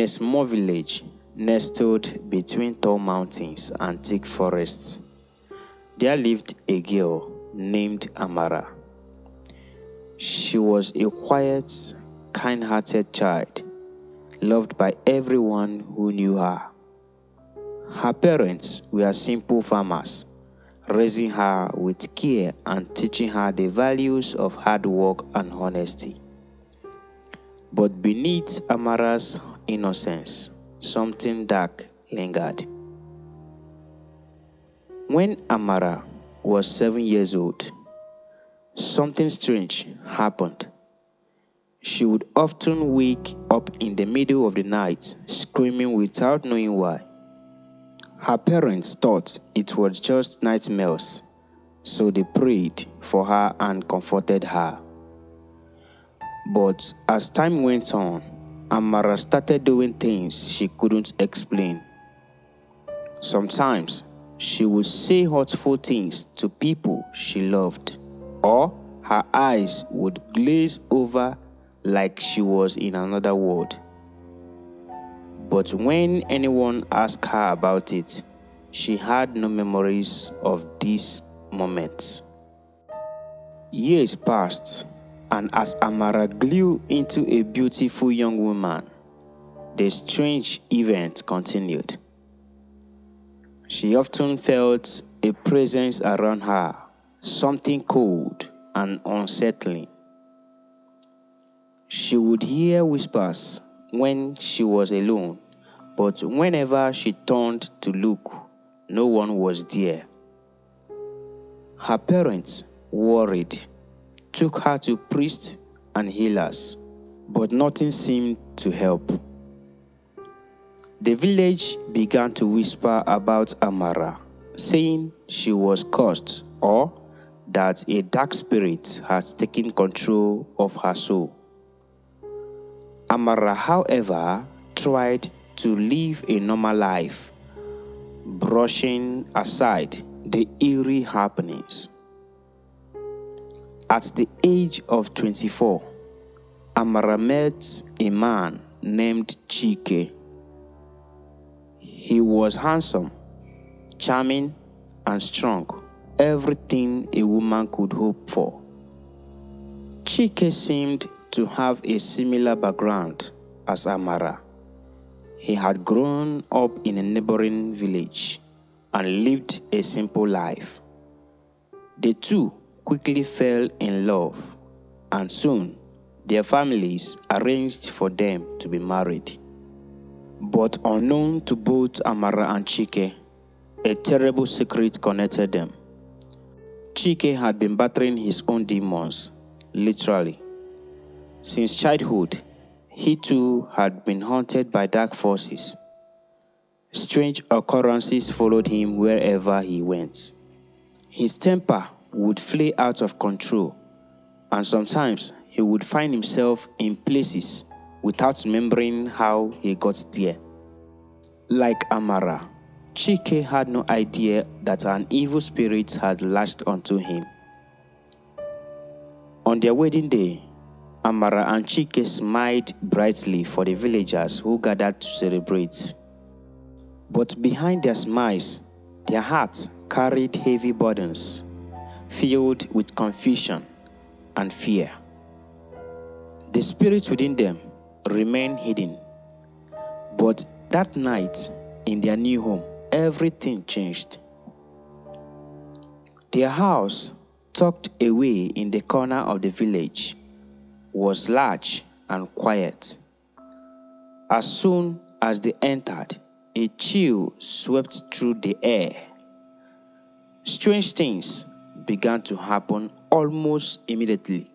a small village nestled between tall mountains and thick forests, there lived a girl named Amara. She was a quiet, kind-hearted child, loved by everyone who knew her. Her parents were simple farmers, raising her with care and teaching her the values of hard work and honesty. But beneath Amara's innocence, something dark lingered. When Amara was 7 years old, something strange happened. She would often wake up in the middle of the night, screaming without knowing why. Her parents thought it was just nightmares, so they prayed for her and comforted her. But as time went on, Amara started doing things she couldn't explain. Sometimes, she would say hurtful things to people she loved, or her eyes would glaze over like she was in another world. But when anyone asked her about it, she had no memories of these moments. Years passed, and as Amara grew into a beautiful young woman, the strange event continued. She often felt a presence around her, something cold and unsettling. She would hear whispers when she was alone, but whenever she turned to look, no one was there. Her parents, worried, took her to priests and healers, but nothing seemed to help. The village began to whisper about Amara, saying she was cursed or that a dark spirit had taken control of her soul. Amara, however, tried to live a normal life, brushing aside the eerie happenings. At the age of 24, Amara met a man named Chike. He was handsome, charming, and strong, everything a woman could hope for. Chike seemed to have a similar background as Amara. He had grown up in a neighboring village and lived a simple life. The two quickly fell in love, and soon their families arranged for them to be married. But unknown to both Amara and Chike, a terrible secret connected them. Chike had been battling his own demons, literally. Since childhood, he too had been haunted by dark forces. Strange occurrences followed him wherever he went. His temper would flare out of control, and sometimes he would find himself in places without remembering how he got there. Like Amara, Chike had no idea that an evil spirit had latched onto him. On their wedding day, Amara and Chike smiled brightly for the villagers who gathered to celebrate. But behind their smiles, their hearts carried heavy burdens, filled with confusion and fear. The spirit within them remained hidden. But that night, in their new home, everything changed. Their house, tucked away in the corner of the village, was large and quiet. As soon as they entered, a chill swept through the air. Strange things began to happen almost immediately.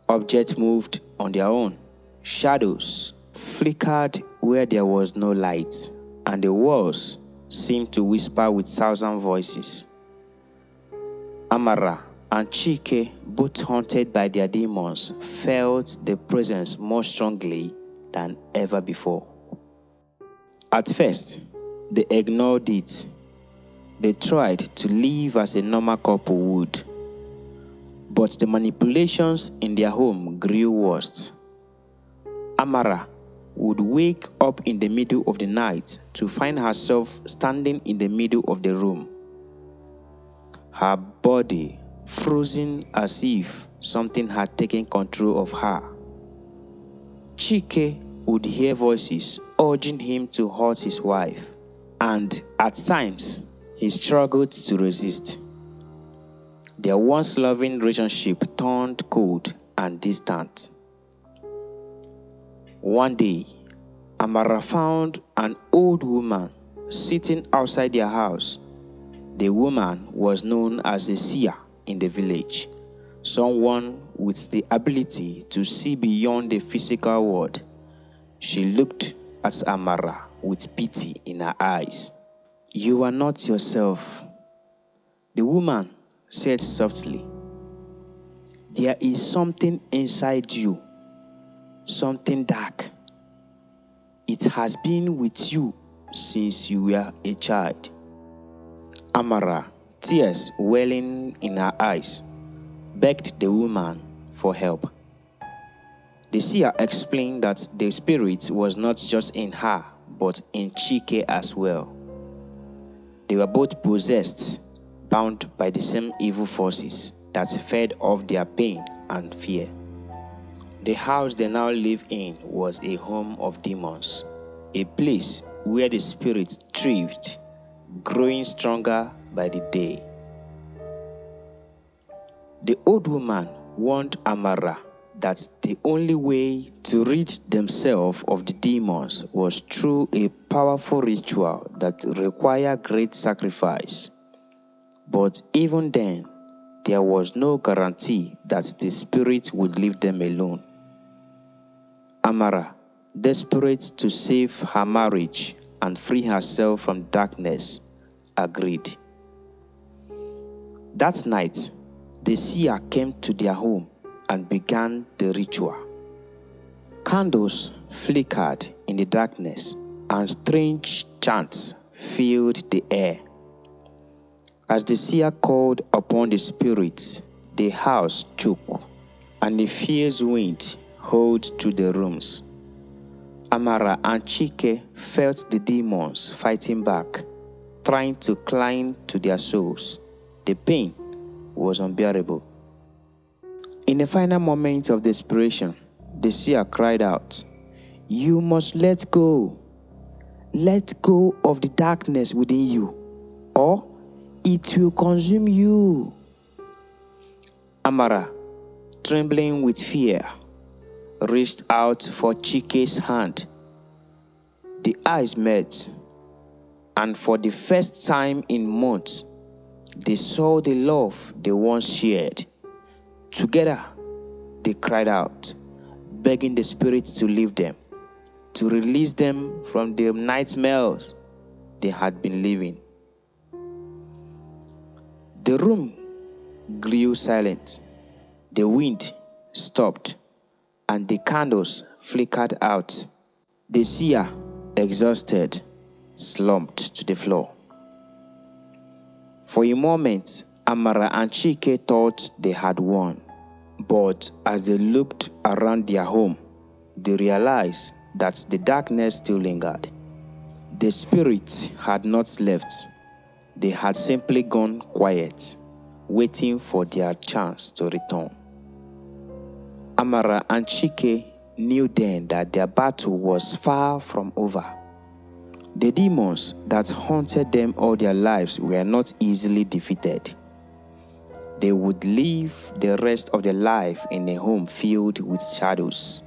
Objects moved on their own. Shadows flickered where there was no light, and the walls seemed to whisper with 1,000 voices. Amara and Chike, both haunted by their demons, felt the presence more strongly than ever before. At first, they ignored it. They tried to live as a normal couple would. But the manipulations in their home grew worse. Amara would wake up in the middle of the night to find herself standing in the middle of the room, her body frozen as if something had taken control of her. Chike would hear voices urging him to hurt his wife, and at times he struggled to resist. Their once loving relationship turned cold and distant. One day, Amara found an old woman sitting outside their house. The woman was known as a seer in the village, someone with the ability to see beyond the physical world. She looked at Amara with pity in her eyes. "You are not yourself," the woman said softly. "There is something inside you, something dark. It has been with you since you were a child." Amara, tears welling in her eyes, begged the woman for help. The seer explained that the spirit was not just in her, but in Chike as well. They were both possessed, bound by the same evil forces that fed off their pain and fear. The house they now live in was a home of demons, a place where the spirit thrived, growing stronger by the day. The old woman warned Amara that the only way to rid themselves of the demons was through a powerful ritual that required great sacrifice. But even then, there was no guarantee that the spirit would leave them alone. Amara, desperate to save her marriage and free herself from darkness, agreed. That night, the seer came to their home and began the ritual. Candles flickered in the darkness and strange chants filled the air. As the seer called upon the spirits, the house shook and a fierce wind howled through the rooms. Amara and Chike felt the demons fighting back, trying to climb to their souls. The pain was unbearable. In the final moment of desperation, the seer cried out, "You must let go. Let go of the darkness within you, or it will consume you." Amara, trembling with fear, reached out for Chike's hand. The eyes met, and for the first time in months, they saw the love they once shared. Together, they cried out, begging the spirit to leave them, to release them from the nightmares they had been living. The room grew silent. The wind stopped, and the candles flickered out. The seer, exhausted, slumped to the floor. For a moment, Amara and Chike thought they had won. But as they looked around their home, they realized that the darkness still lingered. The spirits had not left. They had simply gone quiet, waiting for their chance to return. Amara and Chike knew then that their battle was far from over. The demons that haunted them all their lives were not easily defeated. They would live the rest of their life in a home filled with shadows,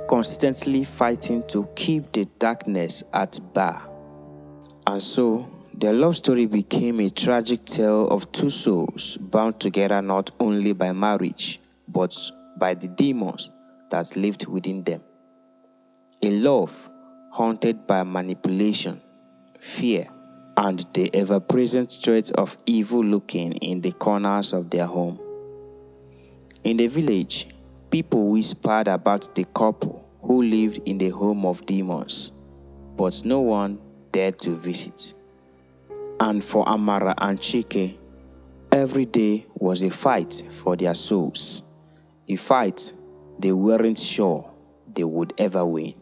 constantly fighting to keep the darkness at bay. And so, their love story became a tragic tale of two souls bound together not only by marriage, but by the demons that lived within them. A love haunted by manipulation, fear, and the ever-present threat of evil lurking in the corners of their home. In the village, people whispered about the couple who lived in the home of demons, but no one dared to visit. And for Amara and Chike, every day was a fight for their souls, a fight they weren't sure they would ever win.